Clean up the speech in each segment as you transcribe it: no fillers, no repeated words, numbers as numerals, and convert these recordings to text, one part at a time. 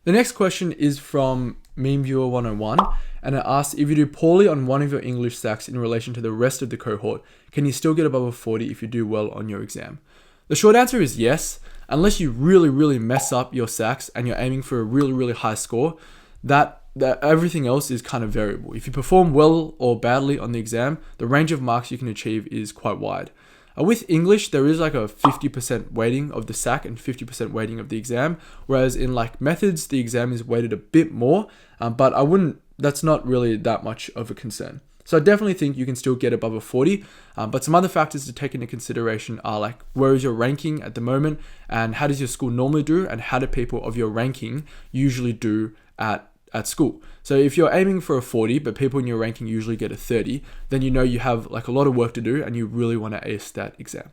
The next question is from Meme Viewer 101, and it asks, if you do poorly on one of your English sacs in relation to the rest of the cohort, can you still get above a 40 if you do well on your exam? The short answer is yes, unless you really mess up your sacs and you're aiming for a really high score. That everything else is kind of variable. If you perform well or badly on the exam, the range of marks you can achieve is quite wide. With English, there is like a 50% weighting of the sac and 50% weighting of the exam, whereas in like methods, the exam is weighted a bit more, but that's not really that much of a concern. So I definitely think you can still get above a 40, but some other factors to take into consideration are like, where is your ranking at the moment, and how does your school normally do, and how do people of your ranking usually do at school. So if you're aiming for a 40, but people in your ranking usually get a 30, then you know you have like a lot of work to do and you really want to ace that exam.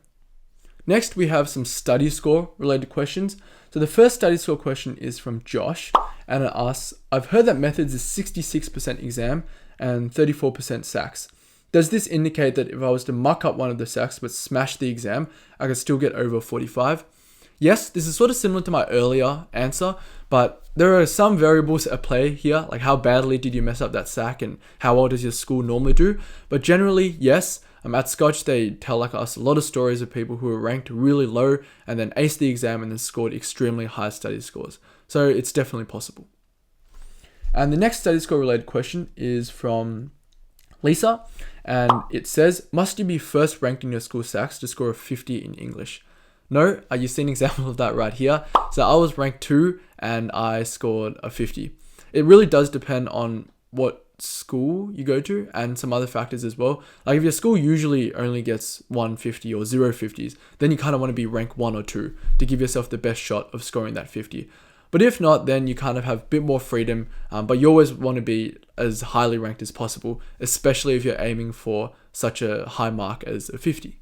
Next, we have some study score related questions. So the first study score question is from Josh, and it asks, I've heard that methods is 66% exam and 34% sacs. Does this indicate that if I was to muck up one of the sacs but smash the exam, I could still get over 45? Yes, this is sort of similar to my earlier answer, but there are some variables at play here, like how badly did you mess up that sac and how well does your school normally do. But generally, yes, at Scotch, they tell like us a lot of stories of people who are ranked really low and then aced the exam and then scored extremely high study scores. So it's definitely possible. And the next study score related question is from Lisa, and it says, must you be first ranked in your school sacs to score a 50 in English? No, you see an example of that right here. So I was ranked 2 and I scored a 50. It really does depend on what school you go to and some other factors as well. Like if your school usually only gets 150 or 0 50s, then you kind of want to be rank 1 or 2 to give yourself the best shot of scoring that 50. But if not, then you kind of have a bit more freedom, but you always want to be as highly ranked as possible, especially if you're aiming for such a high mark as a 50.